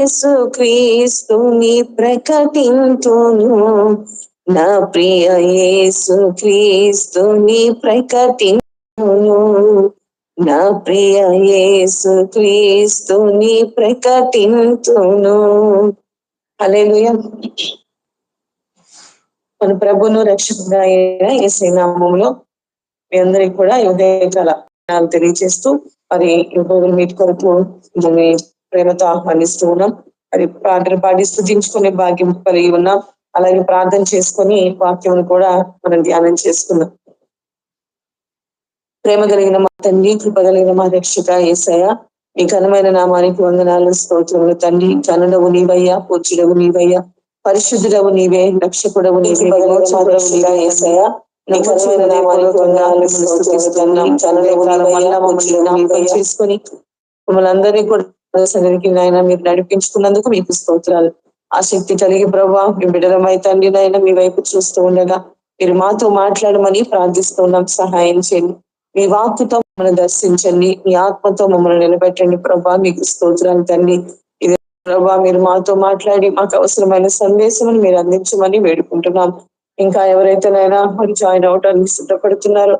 యేసు క్రీస్తుని ప్రకటింతును, నా ప్రియ యేసు క్రీస్తుని ప్రకటింతును, నా ప్రియ యేసు క్రీస్తుని ప్రకటింతును. హల్లెలూయా. మన ప్రభును రక్షకుగా యేసయ్య నామములో మీ అందరికి కూడా ఉదయకాల తెలియజేస్తూ మరి గూగుల్ మీట్ కొరకు దాన్ని ప్రేమతో ఆహ్వానిస్తూ ఉన్నాం. మరి ప్రార్థన పాడి స్తుతించుకునే భాగ్యం కలిగి ఉన్నాం. అలాగే ప్రార్థన చేసుకొని వాక్యం కూడా మనం ధ్యానం చేసుకున్నాం. ప్రేమ కలిగిన మా తండ్రి, కృప కలిగిన మా రక్షక యేసయ్య, మీ ఘనమైన నామానికి వందనాలు, స్తోత్రములు తండ్రి. ఘనుడవు నీవయ్యా, పూజ్యుడవు నీవయ్యా, పరిశుద్ధుడవు నీవే, రక్షకుడవు నీవే, యేసయ్య. నీ ఘనమైన నామానికి వందనాలు, స్తోత్రములు తండ్రి. చేసుకొని మమ్మల్ని అందరినీ కూడా సన్నిధికి నాయన మీరు నడిపించుకున్నందుకు మీకు స్తోత్రాలు. ఆ శక్తి కలిగి ప్రభావ మీ బిడ్డలమై తండ్రి నాయన మీ వైపు చూస్తూ ఉండగా మీరు మాతో మాట్లాడమని ప్రార్థిస్తున్నాం. సహాయం చేయండి. మీ వాక్కుతో మమ్మల్ని దర్శించండి. మీ ఆత్మతో మమ్మల్ని నిలబెట్టండి ప్రభా. మీకు స్తోత్రాలు తండ్రి. ఇదే ప్రభా మీరు మాతో మాట్లాడి మాకు అవసరమైన సందేశం మీరు అందించమని వేడుకుంటున్నాం. ఇంకా ఎవరైతేనైనా మరి జాయిన్ అవడానికి సిద్ధపడుతున్నారో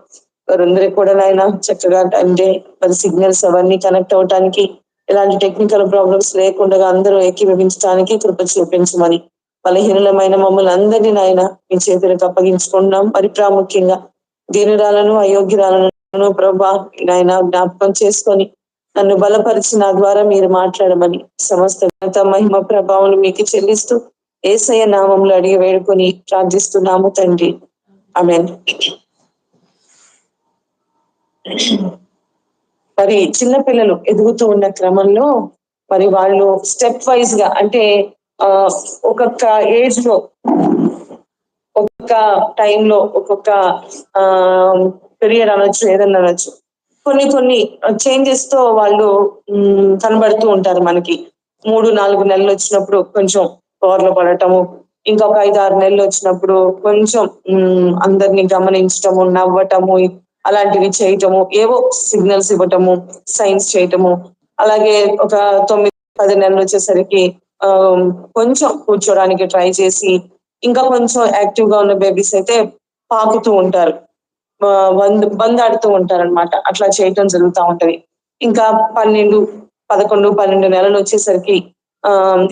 వారందరికీ కూడా నాయన చక్కగా అంటే మరి సిగ్నల్స్ అవన్నీ కనెక్ట్ అవడానికి ఎలాంటి టెక్నికల్ ప్రాబ్లమ్స్ లేకుండా అందరూ ఏకీభవించడానికి కృప చూపించమని, బలహీనమైన మమ్మల్ని అందరినీ నాయన మీ చేతులకు అప్పగించుకుంటున్నాం. మరి ప్రాముఖ్యంగా దీనురాలను అయోగ్యురాలను ప్రభా నాయన జ్ఞాపకం చేసుకొని నన్ను బలపరిచి నా ద్వారా మీరు మాట్లాడమని సమస్త మహిమ ప్రభావం మీకు చెల్లిస్తూ యేసయ్య నామంలో అడిగి వేడుకొని ప్రార్థిస్తున్నాము తండ్రి. ఆమేన్. మరి చిన్నపిల్లలు ఎదుగుతూ ఉన్న క్రమంలో మరి వాళ్ళు స్టెప్ వైజ్ గా అంటే ఒక్కొక్క ఏజ్ లో ఒక్కొక్క టైంలో ఒక్కొక్క పీరియడ్ అనొచ్చు, ఏదన్నా అనొచ్చు, కొన్ని చేంజెస్ తో వాళ్ళు కనబడుతూ ఉంటారు మనకి. 3-4 నెలలు వచ్చినప్పుడు కొంచెం కోరలు పడటము, ఇంకొక 5-6 నెలలు వచ్చినప్పుడు కొంచెం అందరినీ గమనించటము, నవ్వటము, అలాంటివి చేయటము, ఏవో సిగ్నల్స్ ఇవ్వటము, సైన్స్ చేయటము. అలాగే ఒక 9-10 నెలలు వచ్చేసరికి కొంచెం కూర్చోడానికి ట్రై చేసి, ఇంకా కొంచెం యాక్టివ్ గా ఉన్న బేబీస్ అయితే పాకుతూ ఉంటారు, బందాడుతూ ఉంటారు అనమాట. అట్లా చేయటం జరుగుతూ ఉంటది. ఇంకా 11-12 నెలలు వచ్చేసరికి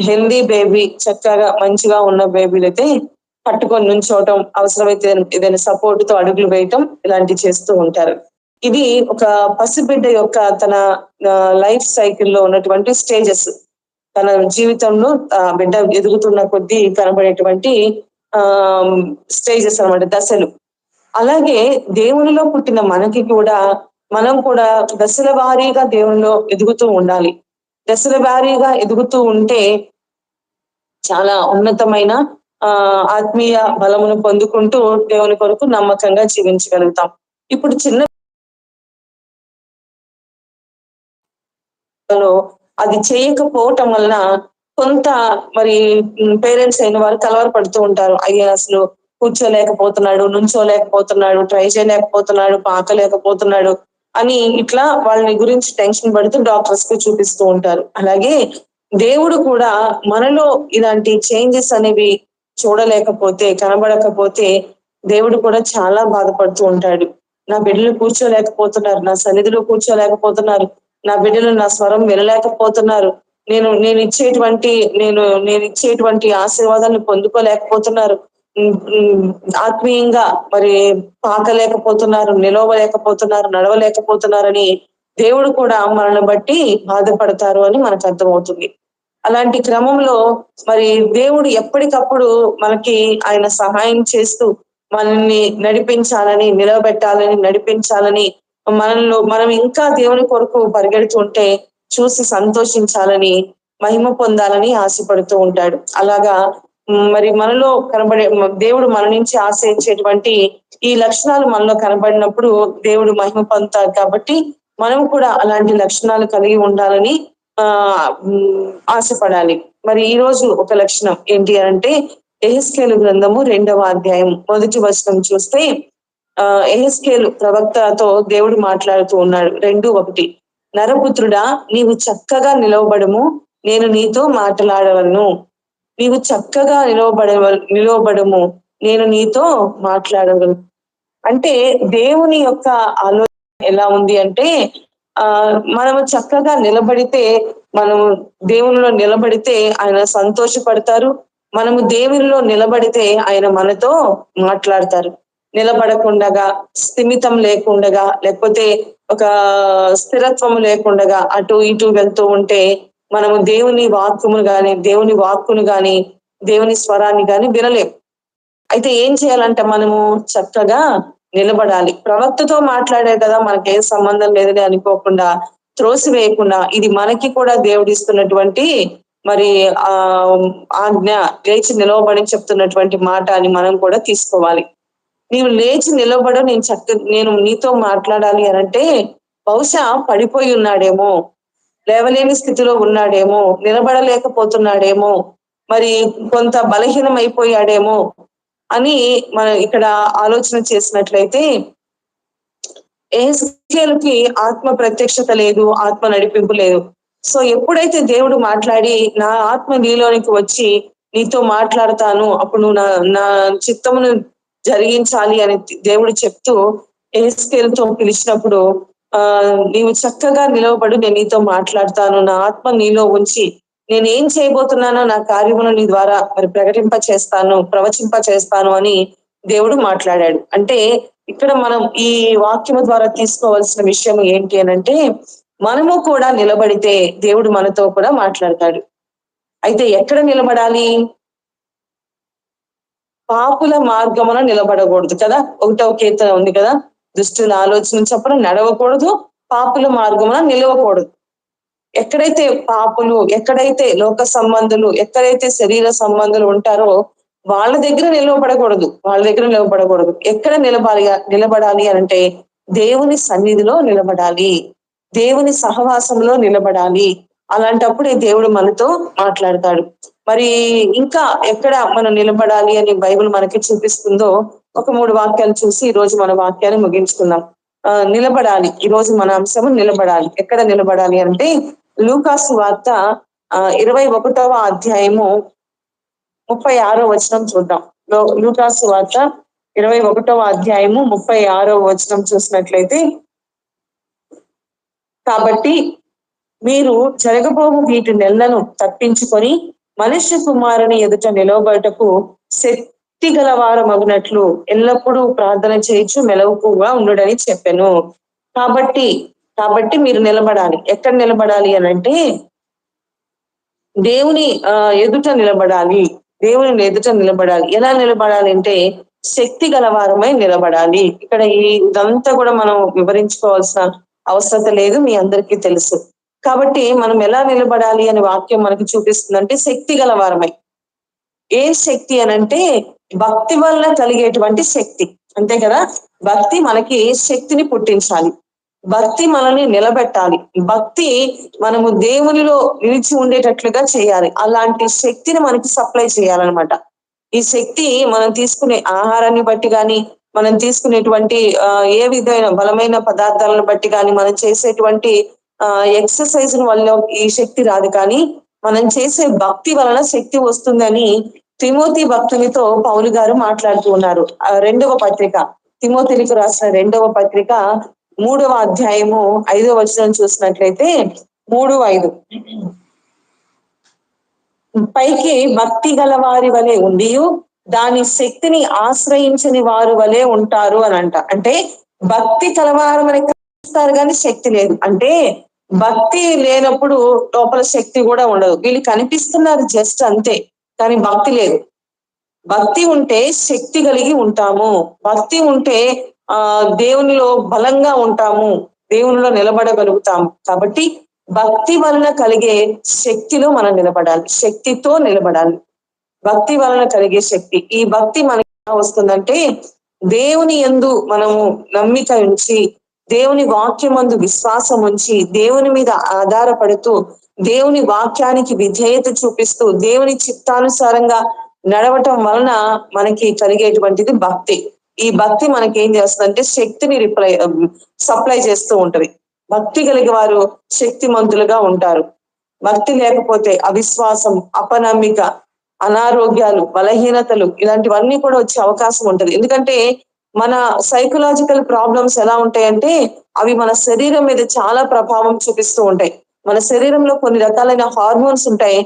హెల్దీ బేబీ, చక్కగా మంచిగా ఉన్న బేబీలు అయితే పట్టుకొని నుంచోవటం, అవసరమైతే ఏదైనా సపోర్ట్ తో అడుగులు వేయటం, ఇలాంటివి చేస్తూ ఉంటారు. ఇది ఒక పసిబిడ్డ యొక్క తన లైఫ్ సైకిల్లో ఉన్నటువంటి స్టేజెస్. తన జీవితంలో బిడ్డ ఎదుగుతున్న కొద్దీ కనబడేటువంటి స్టేజెస్ అన్నమాట, దశలు. అలాగే దేవునిలో పుట్టిన మనకి కూడా మనం కూడా దశల వారీగా దేవునిలో ఎదుగుతూ ఉండాలి. దశల వారీగా ఎదుగుతూ ఉంటే చాలా ఉన్నతమైన ఆత్మీయ బలమును పొందుకుంటూ దేవుని కొరకు నమ్మకంగా జీవించగలుగుతాం. ఇప్పుడు చిన్న అది చేయకపోవటం వలన కొంత మరి పేరెంట్స్ అయిన వారు కలవరపడుతూ ఉంటారు. అయ్యా అసలు కూర్చోలేకపోతున్నాడు, నుంచోలేకపోతున్నాడు, ట్రై చేయలేకపోతున్నాడు, పాకలేకపోతున్నాడు అని ఇట్లా వాళ్ళని గురించి టెన్షన్ పడుతూ డాక్టర్స్ కి చూపిస్తూ ఉంటారు. అలాగే దేవుడు కూడా మనలో ఇలాంటి చేంజెస్ అనేవి చూడలేకపోతే, కనబడకపోతే దేవుడు కూడా చాలా బాధపడుతూ ఉంటాడు. నా బిడ్డలు కూర్చోలేకపోతున్నారు, నా సన్నిధిలో కూర్చోలేకపోతున్నారు, నా బిడ్డలు నా స్వరం వినలేకపోతున్నారు, నేను ఇచ్చేటువంటి ఆశీర్వాదాన్ని పొందుకోలేకపోతున్నారు, ఆత్మీయంగా మరి పాకలేకపోతున్నారు, నిలవలేకపోతున్నారు, నడవలేకపోతున్నారని దేవుడు కూడా మనల్ని బట్టి బాధపడతారు అని మనకు అర్థమవుతుంది. అలాంటి క్రమంలో మరి దేవుడు ఎప్పటికప్పుడు మనకి ఆయన సహాయం చేస్తూ మనల్ని నడిపించాలని, నిలవబెట్టాలని, నడిపించాలని, మనం ఇంకా దేవుని కొరకు పరిగెడుతుంటే చూసి సంతోషించాలని, మహిమ పొందాలని ఆశపడుతూ ఉంటాడు. అలాగా మరి మనలో కనబడే దేవుడు మన నుంచి ఆశించేటువంటి ఈ లక్షణాలు మనలో కనబడినప్పుడు దేవుడు మహిమ పొందుతాడు. కాబట్టి మనం కూడా అలాంటి లక్షణాలు కలిగి ఉండాలని ఆశపడాలి. మరి ఈ రోజు ఒక లక్షణం ఏంటి అంటే యెహెజ్కేలు గ్రంథము 2వ అధ్యాయం 1వ వచనం చూస్తే యెహెజ్కేలు ప్రవక్తతో దేవుడు మాట్లాడుతూ ఉన్నాడు. 2:1 నరపుత్రుడా, నీవు చక్కగా నిలవబడుము, నేను నీతో మాట్లాడవలను. నీవు చక్కగా నిలవబడము, నేను నీతో మాట్లాడగలను. అంటే దేవుని యొక్క ఆలోచన ఎలా ఉంది అంటే, మనము చక్కగా నిలబడితే, మనము దేవునిలో నిలబడితే ఆయన సంతోషపడతారు. మనము దేవునిలో నిలబడితే ఆయన మనతో మాట్లాడతారు. నిలబడకుండగా, స్థిమితం లేకుండగా, లేకపోతే ఒక స్థిరత్వం లేకుండగా అటు ఇటు వెళ్తూ ఉంటే మనము దేవుని వాక్కును గాని, దేవుని స్వరాన్ని గాని వినలేం. అయితే ఏం చేయాలంటే మనము చక్కగా నిలబడాలి. ప్రవక్తతో మాట్లాడే కదా, మనకేం సంబంధం లేదని అనుకోకుండా, త్రోసివేయకుండా, ఇది మనకి కూడా దేవుడిస్తున్నటువంటి మరి ఆ ఆజ్ఞ, లేచి నిలవబడి చెప్తున్నటువంటి మాట అని మనం కూడా తీసుకోవాలి. నీవు లేచి నిలబడు, నేను నీతో మాట్లాడాలి అనంటే, బహుశా పడిపోయి ఉన్నాడేమో, లేవలేని స్థితిలో ఉన్నాడేమో, నిలబడలేకపోతున్నాడేమో, మరి కొంత బలహీనం అయిపోయాడేమో అని మనం ఇక్కడ ఆలోచన చేసినట్లయితే, ఎహెజ్కేలుకి ఆత్మ ప్రత్యక్షత లేదు, ఆత్మ నడిపింపు లేదు. సో ఎప్పుడైతే దేవుడు మాట్లాడి నా ఆత్మ నీలోనికి వచ్చి నీతో మాట్లాడతాను, అప్పుడు నువ్వు నా చిత్తమును జరిగించాలి అని దేవుడు చెప్తూ ఎహెజ్కేలుతో పిలిచినప్పుడు, నీవు చక్కగా నిలవబడు, నేను నీతో మాట్లాడతాను, నా ఆత్మ నీలో ఉంచి నేను ఏం చేయబోతున్నానో నా కార్యమును నీ ద్వారా మరి ప్రవచింప చేస్తాను అని దేవుడు మాట్లాడాడు. అంటే ఇక్కడ మనం ఈ వాక్యము ద్వారా తీసుకోవాల్సిన విషయం ఏంటి అనంటే, మనము కూడా నిలబడితే దేవుడు మనతో కూడా మాట్లాడతాడు. అయితే ఎక్కడ నిలబడాలి? పాపుల మార్గమున నిలబడకూడదు కదా, 1వ కీర్తన ఉంది కదా, దుష్టుల ఆలోచన చొప్పున నడవకూడదు, పాపుల మార్గమున నిలవకూడదు. ఎక్కడైతే పాపులు, ఎక్కడైతే లోక సంబంధులు, ఎక్కడైతే శరీర సంబంధులు ఉంటారో వాళ్ళ దగ్గర నిలవబడకూడదు. ఎక్కడ నిలబడాలి అంటే దేవుని సన్నిధిలో నిలబడాలి, దేవుని సహవాసంలో నిలబడాలి. అలాంటప్పుడే దేవుడు మనతో మాట్లాడతాడు. మరి ఇంకా ఎక్కడ మనం నిలబడాలి అని బైబిల్ మనకి చూపిస్తుందో ఒక 3 వాక్యాలు చూసి ఈ రోజు మన వాక్యాన్ని ముగించుకుందాం. నిలబడాలి. ఈ రోజు మన అంశము నిలబడాలి. ఎక్కడ నిలబడాలి అంటే లూకాసు వార్త 21వ అధ్యాయము 36వ వచనం చూద్దాం. లూకాసు వార్త 21వ అధ్యాయము 36వ వచనం చూసినట్లయితే, కాబట్టి మీరు జరగబోవు వీటి నెలను తప్పించుకొని మనుష్య కుమారుని ఎదుట నిలవబడటకు శక్తి గలవారు మగునట్లు ఎల్లప్పుడూ ప్రార్థన చేయొచ్చు, మెలకువగా ఉండుడని చెప్పాను. కాబట్టి మీరు నిలబడాలి. ఎక్కడ నిలబడాలి అనంటే దేవుని ఎదుట నిలబడాలి. ఎలా నిలబడాలి అంటే శక్తి గలవారమై నిలబడాలి. ఇక్కడ ఇదంతా కూడా మనం వివరించుకోవాల్సిన అవసరం లేదు, మీ అందరికీ తెలుసు. కాబట్టి మనం ఎలా నిలబడాలి అనే వాక్యం మనకి చూపిస్తుందంటే శక్తి గలవారమై. ఏ శక్తి అనంటే భక్తి వల్ల కలిగేటువంటి శక్తి, అంతే కదా. భక్తి మనకి శక్తిని పుట్టించాలి, భక్తి మనల్ని నిలబెట్టాలి, భక్తి మనము దేవునిలో నిలిచి ఉండేటట్లుగా చేయాలి. అలాంటి శక్తిని మనకి సప్లై చేయాలన్నమాట. ఈ శక్తి మనం తీసుకునే ఆహారాన్ని బట్టి కానీ, మనం తీసుకునేటువంటి ఏ విధమైన బలమైన పదార్థాలను బట్టి కానీ, మనం చేసేటువంటి ఎక్సర్సైజ్ వల్ల ఈ శక్తి రాదు, కానీ మనం చేసే భక్తి వలన శక్తి వస్తుందని తిమోతి భక్తునితో పౌలు గారు మాట్లాడుతూ ఉన్నారు. 2వ పత్రిక, తిమోతికి రాసిన 2వ పత్రిక 3వ అధ్యాయము 5వ వచనం చూసినట్లయితే 3:5, పైకి భక్తి గల వారి వలె ఉండి దాని శక్తిని ఆశ్రయించని వారి వలె ఉంటారు అని అంటే భక్తి కలవారు మనకి కనిపిస్తారు కానీ శక్తి లేదు. అంటే భక్తి లేనప్పుడు లోపల శక్తి కూడా ఉండదు. వీళ్ళు కనిపిస్తున్నారు జస్ట్ అంతే, కానీ భక్తి లేదు. భక్తి ఉంటే శక్తి కలిగి ఉంటాము, భక్తి ఉంటే దేవునిలో బలంగా ఉంటాము, దేవునిలో నిలబడగలుగుతాము. కాబట్టి భక్తి వలన కలిగే శక్తిలో మనం నిలబడాలి, శక్తితో నిలబడాలి. భక్తి వలన కలిగే శక్తి, ఈ భక్తి మనకి ఎలా వస్తుందంటే దేవుని యందు మనము నమ్మిక ఉంచి, దేవుని వాక్యమందు విశ్వాసం ఉంచి, దేవుని మీద ఆధారపడుతూ, దేవుని వాక్యానికి విధేయత చూపిస్తూ, దేవుని చిత్తానుసారంగా నడవటం వలన మనకి కలిగేటువంటిది భక్తి. ఈ భక్తి మనకి ఏం చేస్తుందంటే శక్తిని సప్లై చేస్తూ ఉంటది. భక్తి కలిగి వారు శక్తిమంతులుగా ఉంటారు. భక్తి లేకపోతే అవిశ్వాసం, అపనమ్మిక, అనారోగ్యాలు, బలహీనతలు ఇలాంటివన్నీ కూడా వచ్చే అవకాశం ఉంటది. ఎందుకంటే మన సైకలాజికల్ ప్రాబ్లమ్స్ ఎలా ఉంటాయంటే అవి మన శరీరం మీద చాలా ప్రభావం చూపిస్తూ ఉంటాయి. మన శరీరంలో కొన్ని రకాలైన హార్మోన్స్ ఉంటాయి.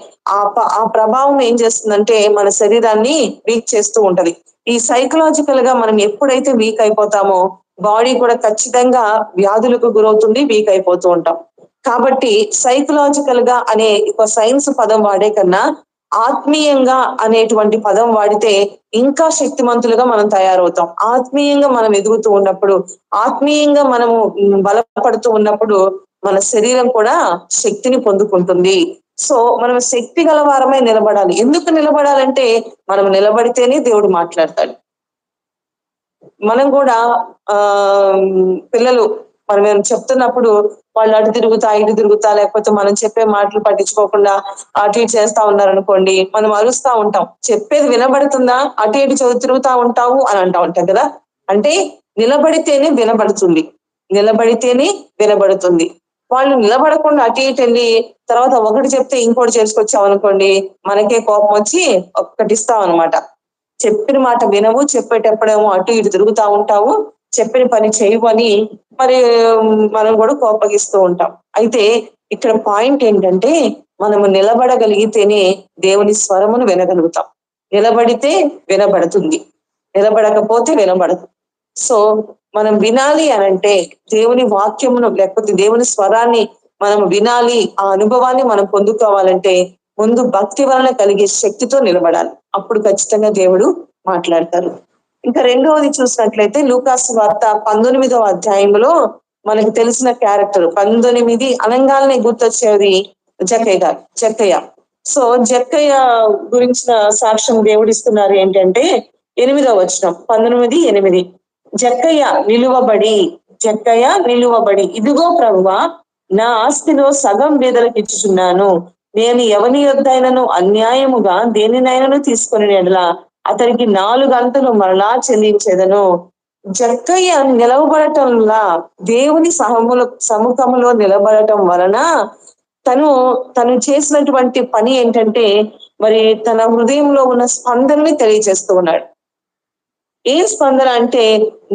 ఆ ప్రభావం ఏం చేస్తుందంటే మన శరీరాన్ని వీక్ చేస్తూ ఉంటది. ఈ సైకలాజికల్ గా మనం ఎప్పుడైతే వీక్ అయిపోతామో బాడీ కూడా ఖచ్చితంగా వ్యాధులకు గురవుతుంది, వీక్ అయిపోతూ ఉంటాం. కాబట్టి సైకలాజికల్ గా అనే ఒక సైన్స్ పదం వాడే కన్నా ఆత్మీయంగా అనేటువంటి పదం వాడితే ఇంకా శక్తిమంతులుగా మనం తయారవుతాం. ఆత్మీయంగా మనం ఎదుగుతూ ఉన్నప్పుడు, ఆత్మీయంగా మనము బలపడుతూ ఉన్నప్పుడు మన శరీరం కూడా శక్తిని పొందుకుంటుంది. సో మనం శక్తి గల వారమై నిలబడాలి. ఎందుకు నిలబడాలంటే మనం నిలబడితేనే దేవుడు మాట్లాడతాడు. మనం కూడా ఆ పిల్లలు మనం చెప్తున్నప్పుడు వాళ్ళు అటు తిరుగుతా ఇటు తిరుగుతా లేకపోతే మనం చెప్పే మాటలు పట్టించుకోకుండా అటు ఇటు చేస్తా ఉన్నారనుకోండి, మనం అరుస్తా ఉంటాం. చెప్పేది వినబడుతుందా, అటు ఇటు తిరుగుతా ఉంటావు అని అంటా ఉంటాం కదా. అంటే నిలబడితేనే వినబడుతుంది, నిలబడితేనే వినబడుతుంది. వాళ్ళు నిలబడకుండా అటు ఇటు వెళ్ళి తర్వాత ఒకటి చెప్తే ఇంకోటి చేసుకొచ్చాం అనుకోండి, మనకే కోపం వచ్చి ఒక్కటిస్తాం అనమాట. చెప్పిన మాట వినవు, చెప్పేటప్పుడేమో అటు ఇటు తిరుగుతా ఉంటావు, చెప్పిన పని చేయవు అని మరి మనం కూడా కోపగిస్తూ ఉంటాం. అయితే ఇక్కడ పాయింట్ ఏంటంటే మనము నిలబడగలిగితేనే దేవుని స్వరమును వినగలుగుతాం. నిలబడితే వినబడుతుంది, నిలబడకపోతే వినబడదు. సో మనం వినాలి అనంటే దేవుని వాక్యమును లేకపోతే దేవుని స్వరాన్ని మనం వినాలి, ఆ అనుభవాన్ని మనం పొందుకోవాలంటే ముందు భక్తి వలన కలిగే శక్తితో నిలబడాలి. అప్పుడు ఖచ్చితంగా దేవుడు మాట్లాడతారు. ఇంకా రెండవది చూసినట్లయితే లూకాసు వార్త 19వ అధ్యాయంలో మనకు తెలిసిన క్యారెక్టర్ 19 అనంగాల్ని గుర్తొచ్చేది జక్కయ్య. సో జక్కయ్య గురించిన సాక్ష్యం దేవుడిస్తున్నారు ఏంటంటే 8వ వచనం 19:8 జక్కయ్య నిలువబడి ఇదిగో ప్రభువా, నా ఆస్తిలో సగం బీదలకు ఇచ్చుచున్నాను. నేను ఎవని యొద్దైనను అన్యాయముగా దేనినైనను తీసుకుని ఎడలా అతనికి 4 అంతలు మరలా చెల్లించేదను. జక్కయ్య నిలవబడటంలా దేవుని సముఖములో నిలబడటం వలన తను చేసినటువంటి పని ఏంటంటే మరి తన హృదయంలో ఉన్న స్పందనని తెలియజేస్తూ ఉన్నాడు. ఏం స్పందన అంటే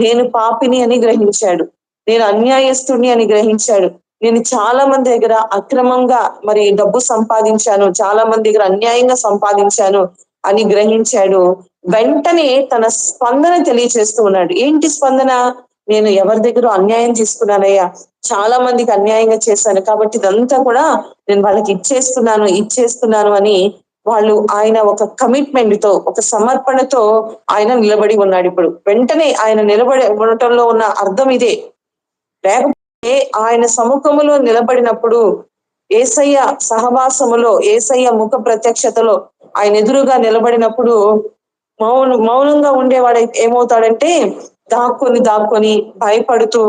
నేను పాపిని అని గ్రహించాడు, నేను అన్యాయస్తుని అని గ్రహించాడు, నేను చాలా మంది దగ్గర అక్రమంగా మరి డబ్బు సంపాదించాను, చాలా మంది దగ్గర అన్యాయంగా సంపాదించాను అని గ్రహించాడు. వెంటనే తన స్పందన తెలియచేస్తూ ఉన్నాడు. ఏంటి స్పందన? నేను ఎవరి దగ్గర అన్యాయం తీసుకున్నానయ్యా, చాలా మందికి అన్యాయంగా చేశాను, కాబట్టి ఇదంతా కూడా నేను వాళ్ళకి ఇచ్చేస్తున్నాను అని ఆయన ఒక కమిట్మెంట్ తో, ఒక సమర్పణతో ఆయన నిలబడి ఉన్నాడు. ఇప్పుడు వెంటనే ఆయన నిలబడి ఉండటంలో ఉన్న అర్థం ఇదే. లేకపోతే ఆయన సముఖములో నిలబడినప్పుడు యేసయ్య సహవాసములో, యేసయ్య ముఖ ప్రత్యక్షతలో ఆయన ఎదురుగా నిలబడినప్పుడు మౌనంగా ఉండేవాడు ఏమవుతాడంటే దాక్కొని భయపడుతూ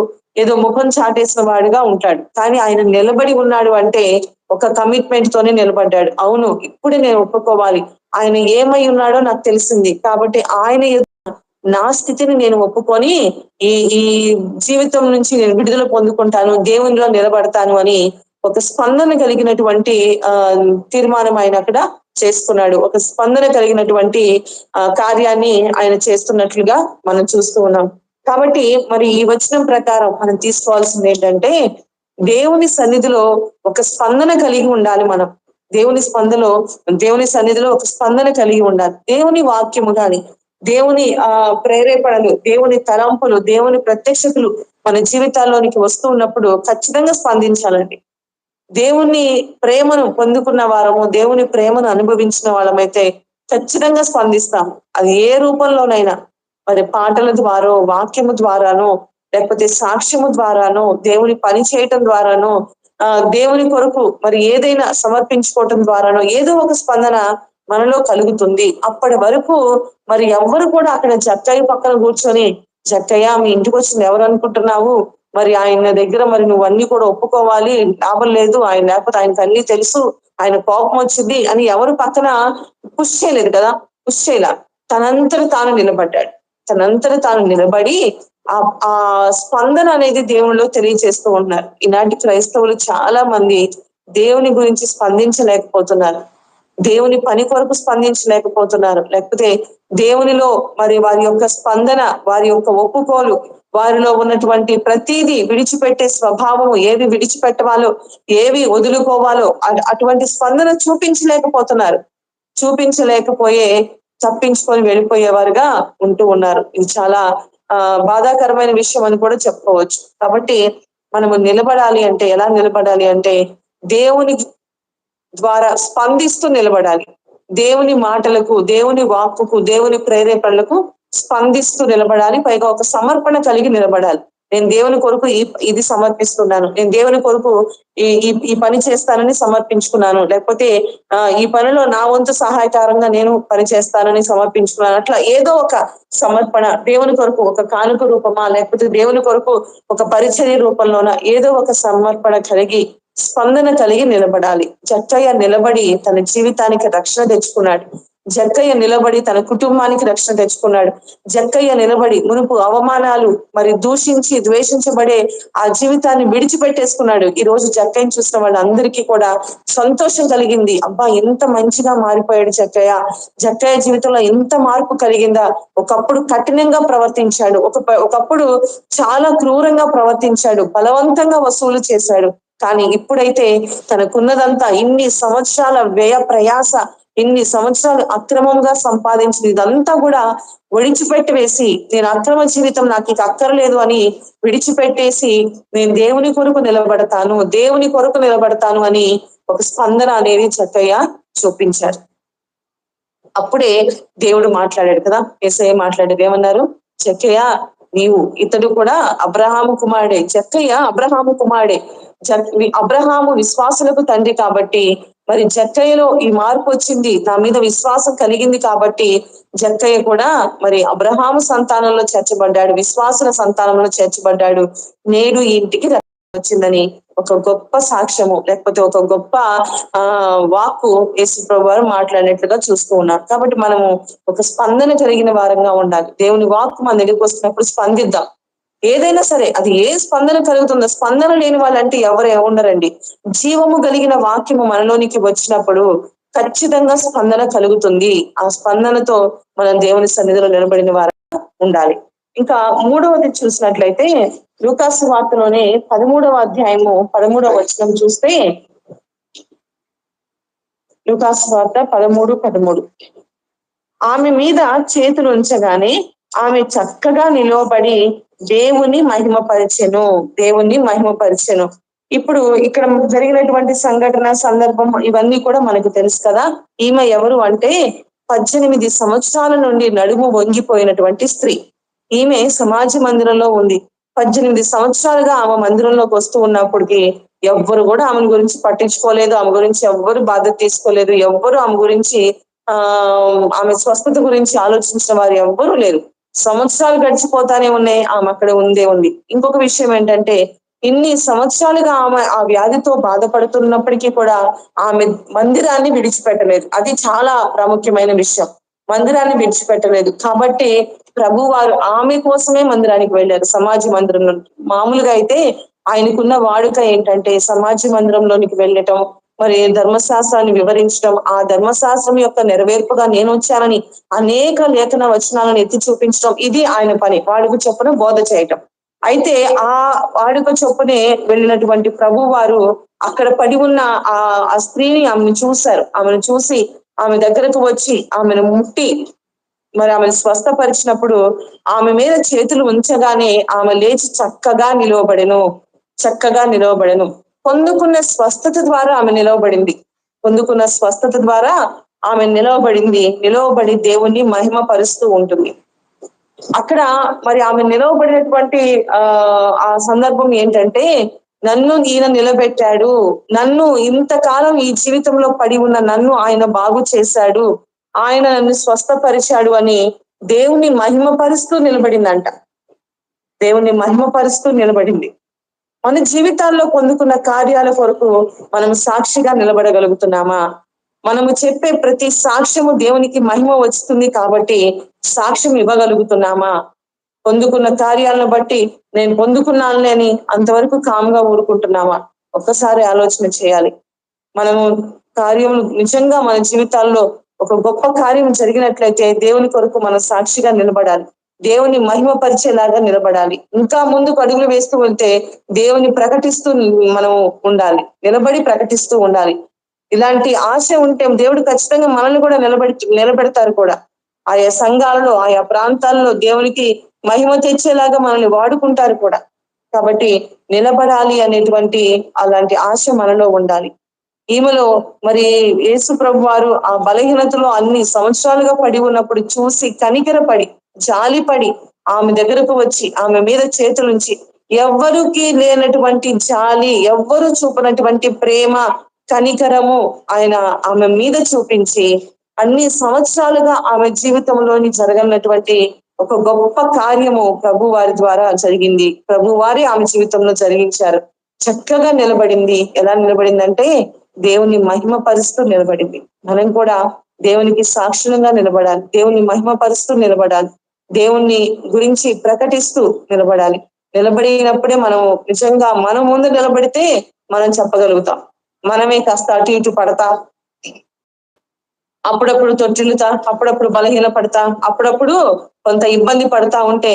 ఏదో ముఖం చాటేసిన వాడిగా ఉంటాడు. కానీ ఆయన నిలబడి ఉన్నాడు అంటే ఒక కమిట్మెంట్ తోనే నిలబడ్డాడు. అవును, ఇప్పుడే నేను ఒప్పుకోవాలి, ఆయన ఏమై ఉన్నాడో నాకు తెలిసింది, కాబట్టి ఆయన నా స్థితిని నేను ఒప్పుకొని ఈ జీవితం నుంచి నేను విడుదల పొందుకుంటాను, దేవునిలో నిలబడతాను అని ఒక స్పందన కలిగినటువంటి తీర్మానం ఆయన అక్కడ చేసుకున్నాడు. ఒక స్పందన కలిగినటువంటి కార్యాన్ని ఆయన చేస్తున్నట్లుగా మనం చూస్తూ ఉన్నాం. కాబట్టి మరి ఈ వచనం ప్రకారం మనం తీసుకోవాల్సింది ఏంటంటే దేవుని సన్నిధిలో ఒక స్పందన కలిగి ఉండాలి. మనం దేవుని సన్నిధిలో ఒక స్పందన కలిగి ఉండాలి. దేవుని వాక్యము గాని, దేవుని ప్రేరేపణలు, దేవుని తలంపులు, దేవుని ప్రత్యక్షతలు మన జీవితాల్లోనికి వస్తూ ఉన్నప్పుడు ఖచ్చితంగా స్పందించాలండి. దేవుని ప్రేమను పొందుకున్న వారము, దేవుని ప్రేమను అనుభవించిన వాళ్ళమైతే ఖచ్చితంగా స్పందిస్తాం. అది ఏ రూపంలోనైనా, మరి పాటల ద్వారా, వాక్యము ద్వారానో, లేకపోతే సాక్ష్యము ద్వారానో, దేవుని పని చేయటం ద్వారానో, దేవుని కొరకు మరి ఏదైనా సమర్పించుకోవటం ద్వారానో ఏదో ఒక స్పందన మనలో కలుగుతుంది. అప్పటి వరకు మరి ఎవ్వరు కూడా అక్కడ జక్కయ్య పక్కన కూర్చొని, జక్కయ్య మీ ఇంటికి వచ్చింది ఎవరు అనుకుంటున్నావు, మరి ఆయన దగ్గర మరి నువ్వు అన్ని కూడా ఒప్పుకోవాలి, లాభం లేదు, ఆయన లేకపోతే ఆయనకు అన్ని తెలుసు, ఆయన కోపం వచ్చింది అని ఎవరు పక్కన పుష్ చేయలేదు కదా. పుష్ చేయలా, తనంతట తాను నిలబడి ఆ స్పందన అనేది దేవుళ్ళు తెలియజేస్తూ ఉన్నారు. ఇలాంటి క్రైస్తవులు చాలా మంది దేవుని గురించి స్పందించలేకపోతున్నారు, దేవుని పని కొరకు స్పందించలేకపోతున్నారు, లేకపోతే దేవునిలో మరి వారి యొక్క స్పందన, వారి యొక్క ఒప్పుకోలు, వారిలో ఉన్నటువంటి ప్రతిదీ విడిచిపెట్టే స్వభావము, ఏవి విడిచిపెట్టవాలో ఏవి వదులుకోవాలో అటువంటి స్పందన చూపించలేకపోతున్నారు. చూపించలేకపోయే తప్పించుకొని వెళ్ళిపోయేవారుగా ఉంటూ ఉన్నారు. ఇది చాలా బాధాకరమైన విషయం అని కూడా చెప్పుకోవచ్చు. కాబట్టి మనము నిలబడాలి అంటే ఎలా నిలబడాలి అంటే దేవుని ద్వారా స్పందిస్తూ నిలబడాలి. దేవుని మాటలకు, దేవుని వాక్కుకు, దేవుని ప్రేరేపణలకు స్పందిస్తూ నిలబడాలి. పైగా ఒక సమర్పణ కలిగి నిలబడాలి. నేను దేవుని కొరకు ఇది సమర్పిస్తున్నాను, నేను దేవుని కొరకు ఈ పని చేస్తానని సమర్పించుకున్నాను, లేకపోతే ఈ పనిలో నా వంతు సహాయకారంగా నేను పని చేస్తానని సమర్పించుకున్నాను. అట్లా ఏదో ఒక సమర్పణ, దేవుని కొరకు ఒక కానుక రూపమా, లేకపోతే దేవుని కొరకు ఒక పరిచర్య రూపంలోన ఏదో ఒక సమర్పణ కలిగి స్పందన కలిగి నిలబడాలి. జక్కయ్య నిలబడి తన జీవితానికి రక్షణ తెచ్చుకున్నాడు. జక్కయ్య నిలబడి తన కుటుంబానికి రక్షణ తెచ్చుకున్నాడు. జక్కయ్య నిలబడి మునుపు అవమానాలు, మరి దూషించి ద్వేషించబడే ఆ జీవితాన్ని విడిచిపెట్టేసుకున్నాడు. ఈ రోజు జక్కయ్యని చూసిన వాళ్ళందరికీ కూడా సంతోషం కలిగింది. అబ్బా, ఎంత మంచిగా మారిపోయాడు జక్కయ్య, జక్కయ్య జీవితంలో ఎంత మార్పు కలిగిందా. ఒకప్పుడు కఠినంగా ప్రవర్తించాడు, ఒకప్పుడు చాలా క్రూరంగా ప్రవర్తించాడు, బలవంతంగా వసూలు చేశాడు. కానీ ఇప్పుడైతే తనకున్నదంతా, ఇన్ని సంవత్సరాల వ్యయ ప్రయాస, ఇన్ని సంవత్సరాలు అక్రమంగా సంపాదించింది ఇదంతా కూడా విడిచిపెట్టి వేసి, నేను అక్రమ జీవితం నాకు ఇక అక్కర్లేదు అని విడిచిపెట్టేసి నేను దేవుని కొరకు నిలబడతాను, దేవుని కొరకు నిలబడతాను అని ఒక స్పందన అనేది జక్కయ్య చూపించారు. అప్పుడే దేవుడు మాట్లాడాడు కదా, యేసయ్య మాట్లాడాడు. ఏమన్నారు? జక్కయ్య, నీవు ఇతడు కూడా అబ్రహాము కుమారుడే. జక్కయ్య అబ్రహాము కుమారుడే. అబ్రహాము విశ్వాసులకు తండ్రి కాబట్టి మరి జక్కయ్యలో ఈ మార్పు వచ్చింది, నా మీద విశ్వాసం కలిగింది కాబట్టి జక్కయ్య కూడా మరి అబ్రహాము సంతానంలో చేర్చబడ్డాడు, విశ్వాసుల సంతానంలో చేర్చబడ్డాడు. నేడు ఈ ఇంటికి వచ్చిందని ఒక గొప్ప సాక్ష్యము, లేకపోతే ఒక గొప్ప వాక్కు యేసు ప్రభు వారు మాట్లాడినట్లుగా చూస్తూ ఉన్నారు. కాబట్టి మనము ఒక స్పందన కలిగిన వారంగా ఉండాలి. దేవుని వాక్కు మన దగ్గరికి వస్తున్నప్పుడు స్పందిద్దాం. ఏదైనా సరే అది ఏ స్పందన కలుగుతుందో, స్పందన లేని వాళ్ళంటే ఎవరు ఉండరండి. జీవము కలిగిన వాక్యము మనలోనికి వచ్చినప్పుడు ఖచ్చితంగా స్పందన కలుగుతుంది. ఆ స్పందనతో మనం దేవుని సన్నిధిలో నిలబడిన వారంగా ఉండాలి. ఇంకా మూడవది చూసినట్లయితే లూకాసు వార్తలోనే 13వ అధ్యాయము 13వ వచనం చూస్తే, లూకాసు వార్త 13:13 ఆమె మీద చేతులు ఉంచగానే ఆమె చక్కగా నిలవబడి దేవుని మహిమపరిచెను, దేవుని మహిమపరిచెను. ఇప్పుడు ఇక్కడ జరిగినటువంటి సంఘటన, సందర్భం ఇవన్నీ కూడా మనకు తెలుసు కదా. ఈమె ఎవరు అంటే 18 సంవత్సరాల నుండి నడుము వంగిపోయినటువంటి స్త్రీ. ఈమె సమాజ మందిరంలో ఉంది. 18 సంవత్సరాలుగా ఆమె మందిరంలోకి వస్తూ ఉన్నప్పటికీ ఎవ్వరు కూడా ఆమె గురించి పట్టించుకోలేదు, ఆమె గురించి ఎవ్వరు బాధ్యత తీసుకోలేదు, ఎవ్వరు ఆమె గురించి ఆమె స్వస్థత గురించి ఆలోచించిన వారు ఎవ్వరూ లేరు. సంవత్సరాలు గడిచిపోతానే ఉన్నాయి, ఆమె అక్కడ ఉంది. ఇంకొక విషయం ఏంటంటే, ఇన్ని సంవత్సరాలుగా ఆమె ఆ వ్యాధితో బాధపడుతున్నప్పటికీ కూడా ఆమె మందిరాన్ని విడిచిపెట్టలేదు. అది చాలా ప్రాముఖ్యమైన విషయం. మందిరాన్ని విడిచిపెట్టలేదు. కాబట్టి ప్రభు వారు ఆమె కోసమే మందిరానికి వెళ్ళారు, సమాజ మందిరంలో. మామూలుగా అయితే ఆయనకున్న వాడుక ఏంటంటే సమాజ మందిరంలోనికి వెళ్ళటం, మరి ధర్మశాస్త్రాన్ని వివరించడం, ఆ ధర్మశాస్త్రం యొక్క నెరవేర్పుగా నేను వచ్చానని అనేక లేఖన వచనాలను ఎత్తి చూపించడం, ఇది ఆయన పని. వాడుక చొప్పున బోధ చేయటం. అయితే ఆ వాడుక చొప్పునే వెళ్ళినటువంటి ప్రభు వారు అక్కడ పడి ఉన్న ఆ స్త్రీని, ఆమెను చూశారు. ఆమెను చూసి ఆమె దగ్గరకు వచ్చి ఆమెను ముట్టి మరి ఆమెను స్వస్థపరిచినప్పుడు ఆమె మీద చేతులు ఉంచగానే ఆమె లేచి చక్కగా నిలవబడెను. పొందుకున్న స్వస్థత ద్వారా ఆమె నిలవబడింది. పొందుకున్న స్వస్థత ద్వారా ఆమె నిలవబడి దేవుణ్ణి మహిమ పరుస్తూ ఉంటుంది. అక్కడ మరి ఆమె నిలవబడినటువంటి ఆ సందర్భం ఏంటంటే, నన్ను ఈయన నిలబెట్టాడు, నన్ను ఇంతకాలం ఈ జీవితంలో పడి ఉన్న నన్ను ఆయన బాగు చేశాడు, ఆయన నన్ను స్వస్థపరిచాడు అని దేవుని మహిమపరుస్తూ నిలబడిందంట. దేవుని మహిమపరుస్తూ నిలబడింది. మన జీవితాల్లో పొందుకున్న కార్యాల కొరకు మనం సాక్షిగా నిలబడగలుగుతున్నామా? మనము చెప్పే ప్రతి సాక్ష్యము దేవునికి మహిమ వస్తుంది కాబట్టి సాక్ష్యం ఇవ్వగలుగుతున్నామా? పొందుకున్న కార్యాలను బట్టి నేను పొందుకున్నానులే అని అంతవరకు కామ్గా ఊరుకుంటున్నామా? ఒక్కసారి ఆలోచన చేయాలి. మనము కార్యములు నిజంగా మన జీవితాల్లో ఒక గొప్ప కార్యం జరిగినట్లయితే దేవుని కొరకు మనం సాక్షిగా నిలబడాలి. దేవుని మహిమపరిచేలాగా నిలబడాలి. ఇంకా ముందుకు అడుగులు వేస్తూ వెళ్తే దేవుని ప్రకటిస్తూ మనం ఉండాలి, నిలబడి ప్రకటిస్తూ ఉండాలి. ఇలాంటి ఆశ ఉంటే దేవుడు ఖచ్చితంగా మనల్ని కూడా నిలబెడతారు కూడా. ఆయా సంఘాలలో, ఆయా ప్రాంతాల్లో దేవునికి మహిమ తెచ్చేలాగా మనల్ని వాడుకుంటారు కూడా. కాబట్టి నిలబడాలి అనేటువంటి అలాంటి ఆశ మనలో ఉండాలి. ఈమెలో మరి యేసు ప్రభు వారు ఆ బలహీనతలో అన్ని సంవత్సరాలుగా పడి ఉన్నప్పుడు చూసి కనికరపడి, జాలిపడి ఆమె దగ్గరకు వచ్చి ఆమె మీద చేతులుంచి, ఎవ్వరికి లేనటువంటి జాలి, ఎవ్వరు చూపనటువంటి ప్రేమ, కనికరము ఆయన ఆమె మీద చూపించి అన్ని సంవత్సరాలుగా ఆమె జీవితంలోని జరగనటువంటి ఒక గొప్ప కార్యము ప్రభు వారి ద్వారా జరిగింది. ప్రభు వారి ఆమె జీవితంలో జరిగించారు. చక్కగా నిలబడింది. ఎలా నిలబడిందంటే దేవుని మహిమపరుస్తూ నిలబడింది. మనం కూడా దేవునికి సాక్షులంగా నిలబడాలి, దేవుని మహిమపరుస్తూ నిలబడాలి, దేవుణ్ణి గురించి ప్రకటిస్తూ నిలబడాలి. నిలబడినప్పుడే మనం నిజంగా మనం ముందు నిలబడితే మనం చెప్పగలుగుతాం. మనమే కాస్త అటు ఇటు పడతా, అప్పుడప్పుడు తొట్టిల్లుతా, అప్పుడప్పుడు బలహీన పడతా, అప్పుడప్పుడు కొంత ఇబ్బంది పడతా ఉంటే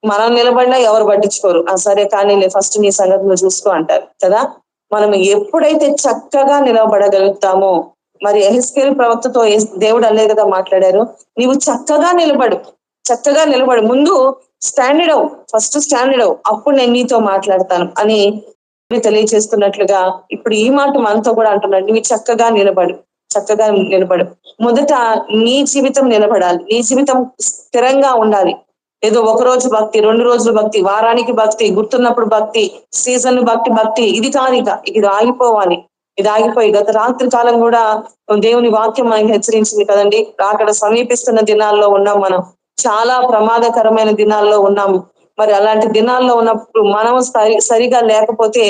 మనం నిలబడినా ఎవరు పట్టించుకోరు. సరే కానీ ఫస్ట్ నీ సంగతి నువ్వు చూసుకో అంటారు కదా. మనం ఎప్పుడైతే చక్కగా నిలబడగలుగుతామో, మరి యెహెజ్కేలు ప్రవక్తతో దేవుడు అల్లే కదా మాట్లాడారు, నీవు చక్కగా నిలబడు, చక్కగా నిలబడు, ముందు స్టాండర్డ్ అవు, ఫస్ట్ స్టాండర్డ్ అవు, అప్పుడు నేను నీతో మాట్లాడతాను అని తెలియజేస్తున్నట్లుగా ఇప్పుడు ఈ మాట మనతో కూడా అంటున్నాడు. నీవు చక్కగా నిలబడు, చక్కగా నిలబడు. మొదట నీ జీవితం నిలబడాలి, నీ జీవితం స్థిరంగా ఉండాలి. ఏదో ఒక రోజు భక్తి, 2 రోజులు భక్తి, వారానికి భక్తి, గుర్తున్నప్పుడు భక్తి, సీజన్ భక్తి ఇది కాదు. ఇది ఆగిపోవాలి. ఇది ఆగిపోయి గత రాత్రి కాలం కూడా దేవుని వాక్యం మనకి హెచ్చరించింది కదండి. అక్కడ సమీపిస్తున్న దినాల్లో ఉన్నాం మనం, చాలా ప్రమాదకరమైన దినాల్లో ఉన్నాము. మరి అలాంటి దినాల్లో ఉన్నప్పుడు మనం సరిగా లేకపోతే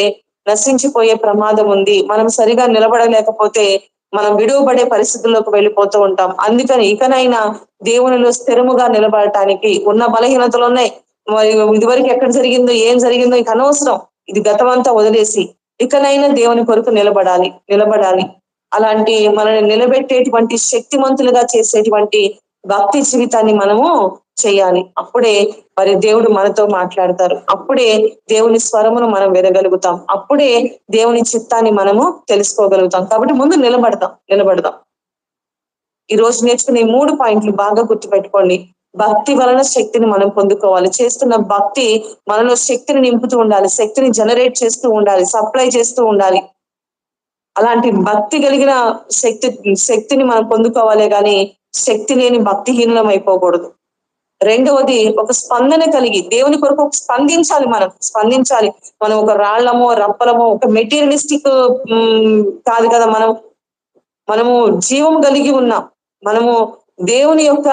నశించిపోయే ప్రమాదం ఉంది. మనం సరిగా నిలబడలేకపోతే మనం విడువబడే పరిస్థితుల్లోకి వెళ్ళిపోతూ ఉంటాం. అందుకని ఇకనైనా దేవునిలో స్థిరముగా నిలబడటానికి ఉన్న బలహీనతలు ఉన్నాయి. మరి ఇదివరకు ఎక్కడ జరిగిందో ఏం జరిగిందో ఇక అనవసరం, ఇది గతమంతా వదిలేసి ఇకనైనా దేవుని కొరకు నిలబడాలి. అలాంటి మనల్ని నిలబెట్టేటువంటి శక్తిమంతులుగా చేసేటువంటి భక్తి జీవితాన్ని మనము చేయాలి. అప్పుడే మరి దేవుడు మనతో మాట్లాడతారు, అప్పుడే దేవుని స్వరమును మనం వినగలుగుతాం, అప్పుడే దేవుని చిత్తాన్ని మనము తెలుసుకోగలుగుతాం. కాబట్టి ముందు నిలబడదాం. ఈ రోజు నేర్చుకునే 3 పాయింట్లు బాగా గుర్తుపెట్టుకోండి. భక్తి వలన శక్తిని మనం పొందుకోవాలి. చేస్తున్న భక్తి మనలో శక్తిని నింపుతూ ఉండాలి, శక్తిని జనరేట్ చేస్తూ ఉండాలి, సప్లై చేస్తూ ఉండాలి. అలాంటి భక్తి కలిగిన శక్తిని మనం పొందుకోవాలి, కానీ శక్తి లేని భక్తిహీనం అయిపోకూడదు. రెండవది, ఒక స్పందన కలిగి దేవుని కొరకు స్పందించాలి. మనం ఒక రాళ్లమో రప్పలమో ఒక మెటీరియలిస్టిక్ కాదు కదా. మనము జీవం కలిగి ఉన్నాం, మనము దేవుని యొక్క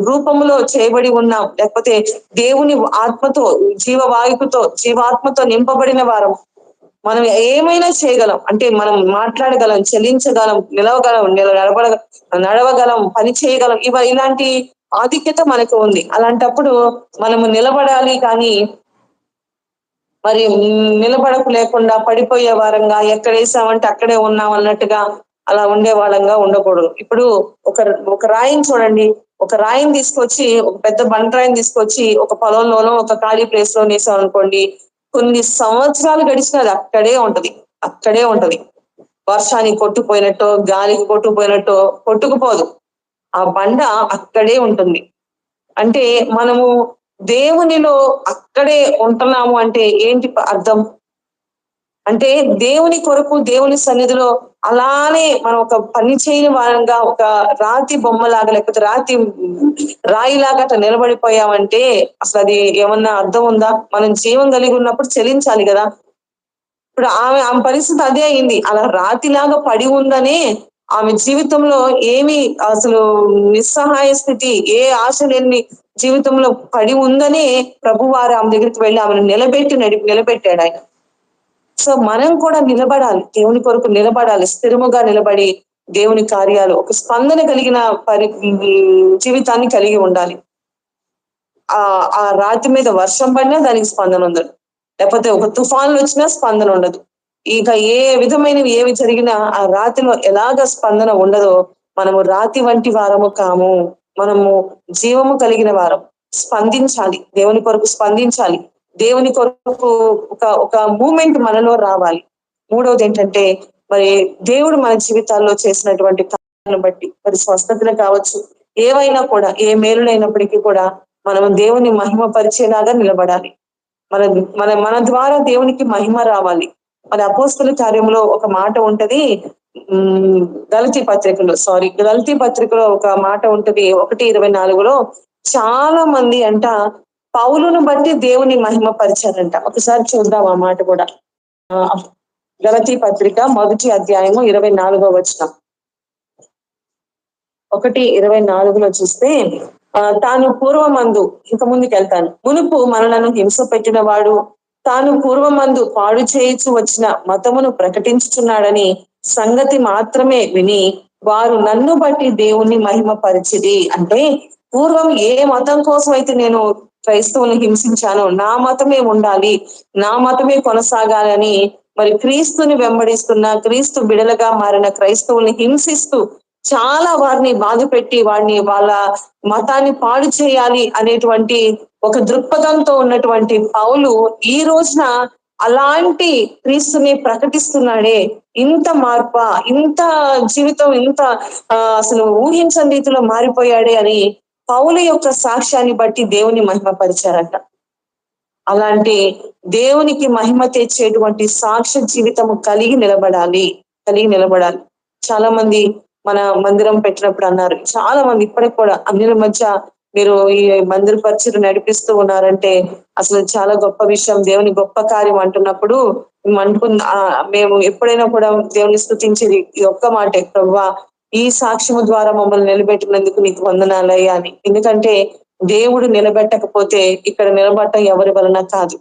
రూపంలో చేయబడి ఉన్నాం, లేకపోతే దేవుని ఆత్మతో, జీవాత్మతో నింపబడిన వారం. మనం ఏమైనా చేయగలం, అంటే మనం మాట్లాడగలం, చెల్లించగలం, నడవగలం, పని చేయగలం. ఇలాంటి ఆధిక్యత మనకు ఉంది. అలాంటప్పుడు మనము నిలబడాలి, కానీ మరి నిలబడకు లేకుండా పడిపోయే వారంగా, ఎక్కడ వేసామంటే అక్కడే ఉన్నాం అన్నట్టుగా అలా ఉండే వాళ్ళంగా ఉండకూడదు. ఇప్పుడు ఒక రాయిని చూడండి, ఒక రాయిని తీసుకొచ్చి, ఒక పెద్ద బండరాయిని తీసుకొచ్చి ఒక పొలంలోనో ఒక ఖాళీ ప్లేస్ లో వేసాం అనుకోండి, కొన్ని సంవత్సరాలు గడిచినా అది అక్కడే ఉంటది. వర్షానికి కొట్టుకుపోయినట్టు, గాలికి కొట్టుకుపోయినట్టు కొట్టుకుపోదు, ఆ బండ అక్కడే ఉంటుంది. అంటే మనము దేవునిలో అక్కడే ఉంటున్నాము అంటే ఏంటి అర్థం? అంటే దేవుని కొరకు, దేవుని సన్నిధిలో అలానే మనం ఒక పని చేయని వారంగా, ఒక రాతి బొమ్మలాగా, లేకపోతే రాయిలాగా అట్లా నిలబడిపోయామంటే అసలు అది ఏమన్నా అర్థం ఉందా? మనం జీవం కలిగి ఉన్నప్పుడు చెల్లించాలి కదా. ఇప్పుడు ఆమె పరిస్థితి అదే అయింది. అలా రాతిలాగా పడి ఉందనే ఆమె జీవితంలో ఏమి అసలు నిస్సహాయ స్థితి, ఏ ఆశ లేని జీవితంలో పడి ఉందనే ప్రభువారు ఆమె దగ్గరికి వెళ్ళి ఆమెను నిలబెట్టాడు ఆయన. సో మనం కూడా నిలబడాలి, దేవుని కొరకు నిలబడాలి, స్థిరముగా నిలబడి దేవుని కార్యాలు, ఒక స్పందన కలిగిన జీవితాన్ని కలిగి ఉండాలి. ఆ రాతి మీద వర్షం పడినా దానికి స్పందన ఉండదు, లేకపోతే ఒక తుఫాన్లు వచ్చినా స్పందన ఉండదు. ఇక ఏ విధమైనవి ఏవి జరిగినా ఆ రాతిలో ఎలాగ స్పందన ఉండదో మనము రాతి వంటి వారము కాము. మనము జీవము కలిగిన వారం. స్పందించాలి, దేవుని కొరకు స్పందించాలి, దేవుని కొరకు ఒక ఒక మూమెంట్ మనలో రావాలి. మూడవది ఏంటంటే మరి దేవుడు మన జీవితాల్లో చేసినటువంటి కార్యాలను బట్టి మరి స్వస్థతలు కావచ్చు, ఏవైనా కూడా ఏ మేలులైనప్పటికీ కూడా మనం దేవుని మహిమ పరిచేలాగా నిలబడాలి. మన మన మన ద్వారా దేవునికి మహిమ రావాలి. మన అపోస్తల కార్యంలో ఒక మాట ఉంటది, గలతీ పత్రికలో ఒక మాట ఉంటది 1:24. చాలా మంది అంట పౌలును బట్టి దేవుని మహిమ పరిచారంట. ఒకసారి చూద్దాం ఆ మాట కూడా. గలతీ పత్రిక 1వ అధ్యాయము 24వ వచనం. 1:24 చూస్తే తాను పూర్వమందు, ఇంక ముందుకు వెళ్తాను, మునుపు మనలను హింస పెట్టిన వాడు తాను పూర్వమందు పాడు చేయించు వచ్చిన మతమును ప్రకటించుచున్నాడని సంగతి మాత్రమే విని వారు నన్ను బట్టి దేవుణ్ణి మహిమ పరిచిది. అంటే పూర్వం ఏ మతం కోసం అయితే నేను క్రైస్తవులను హింసించానో నా మతమే ఉండాలి, నా మతమే కొనసాగాలని మరి క్రీస్తుని వెంబడిస్తున్న, క్రీస్తు బిడలుగా మారిన క్రైస్తవుల్ని హింసిస్తూ చాలా వారిని బాధ పెట్టి వాడిని వాళ్ళ మతాన్ని పాడు చేయాలి అనేటువంటి ఒక దృక్పథంతో ఉన్నటువంటి పౌలు ఈ రోజున అలాంటి క్రీస్తుని ప్రకటిస్తున్నాడే. ఇంత మార్ప, ఇంత జీవితం, ఇంత అసలు ఊహించని రీతిలో మారిపోయాడే అని పౌలు యొక్క సాక్ష్యాన్ని బట్టి దేవుని మహిమపరిచారట. అలాంటి దేవునికి మహిమ తెచ్చేటువంటి సాక్ష్య జీవితము కలిగి నిలబడాలి. చాలా మంది మన మందిరం పెట్టినప్పుడు అన్నారు, చాలా మంది ఇప్పటికి కూడా అన్యుల మధ్య మీరు ఈ మందిర పరిచయం నడిపిస్తూ ఉన్నారంటే అసలు చాలా గొప్ప విషయం, దేవుని గొప్ప కార్యం అంటున్నప్పుడు మేము ఎప్పుడైనా కూడా దేవుని స్తుతించేది ఈ ఒక్క మాటే, ప్రభువా ఈ సాక్ష్యము ద్వారా మమ్మల్ని నిలబెట్టినందుకు నీకు వందనాలయ్యా అని. ఎందుకంటే దేవుడు నిలబెట్టకపోతే ఇక్కడ నిలబడటం ఎవరి వలన కాదు.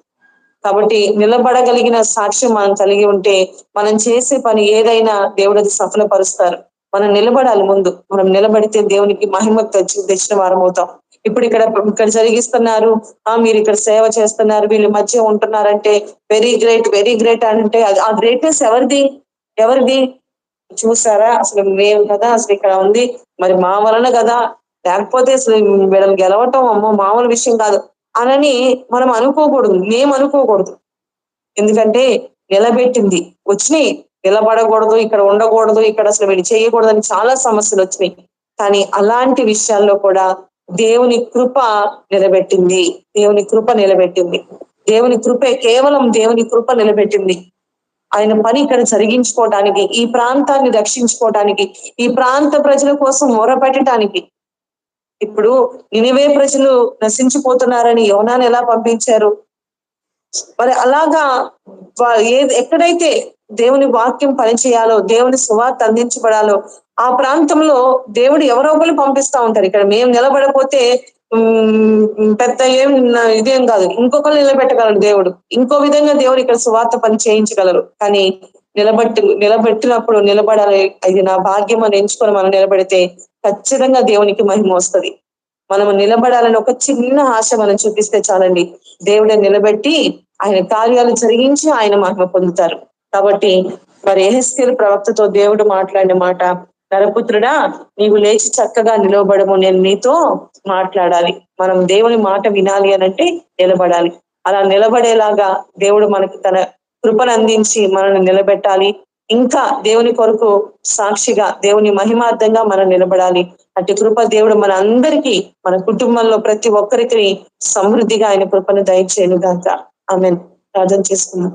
కాబట్టి నిలబడగలిగిన సాక్ష్యం మనం కలిగి ఉంటే మనం చేసే పని ఏదైనా దేవుడు అది సఫలపరుస్తారు. మనం నిలబడాలి. ముందు మనం నిలబడితే దేవునికి మహిమ తెచ్చిన వారం అవుతాం. ఇప్పుడు ఇక్కడ జరిగిస్తున్నారు, మీరు ఇక్కడ సేవ చేస్తున్నారు, వీళ్ళ మధ్య ఉంటున్నారంటే వెరీ గ్రేట్ అంటే ఆ గ్రేట్నెస్ ఎవరిది చూసారా? అసలు మేము కదా అసలు ఇక్కడ ఉంది, మరి మా వలన కదా, లేకపోతే అసలు వీళ్ళని గెలవటం అమ్మో మామూలు విషయం కాదు అనని మనం అనుకోకూడదు, మేము అనుకోకూడదు. ఎందుకంటే నిలబెట్టింది వచ్చినాయి, నిలబడకూడదు, ఇక్కడ ఉండకూడదు, ఇక్కడ అసలు వీళ్ళు చేయకూడదు అని చాలా సమస్యలు వచ్చినాయి. కానీ అలాంటి విషయాల్లో కూడా దేవుని కృప నిలబెట్టింది. దేవుని కృపే, కేవలం దేవుని కృప నిలబెట్టింది. ఆయన పని ఇక్కడ జరిగించుకోవడానికి, ఈ ప్రాంతాన్ని రక్షించుకోవడానికి, ఈ ప్రాంత ప్రజల కోసం మొరపెట్టడానికి. ఇప్పుడు నినివే ప్రజలు నశించిపోతున్నారని యోనాను ఎలా పంపించారు? మరి అలాగా ఎక్కడైతే దేవుని వాక్యం పనిచేయాలో, దేవుని సువార్త అందించబడాలో ఆ ప్రాంతంలో దేవుడు ఎవరో ఒకరు పంపిస్తా ఉంటారు. ఇక్కడ మేము నిలబడపోతే పెద్ద ఇదేం కాదు, ఇంకొకరు నిలబెట్టగలరు దేవుడు, ఇంకో విధంగా దేవుడు ఇక్కడ సువార్త పని చేయించగలరు. కానీ నిలబెట్టినప్పుడు నిలబడాలి, అది నా భాగ్యం అని ఎంచుకొని మనం నిలబడితే ఖచ్చితంగా దేవునికి మహిమ వస్తుంది. మనము నిలబడాలని ఒక చిన్న ఆశ మనం చూపిస్తే చాలండి, దేవుడే నిలబెట్టి ఆయన కార్యాలు జరిగించి ఆయన మహిమ పొందుతారు. కాబట్టి మరి యెహెజ్కేలు ప్రవక్తతో దేవుడు మాట్లాడిన మాట, నరపుత్రుడా నీవు లేచి చక్కగా నిలవబడము, నేను నీతో మాట్లాడాలి. మనం దేవుని మాట వినాలి అనంటే నిలబడాలి. అలా నిలబడేలాగా దేవుడు మనకి తన కృపను అందించి మనల్ని నిలబెట్టాలి. ఇంకా దేవుని కొరకు సాక్షిగా, దేవుని మహిమార్థంగా మనం నిలబడాలి. అట్టి కృప దేవుడు మన అందరికీ, మన కుటుంబంలో ప్రతి ఒక్కరికి సమృద్ధిగా ఆయన కృపను దయచేయను గాక. ఆమేన్. ప్రార్థన చేసుకుందాం.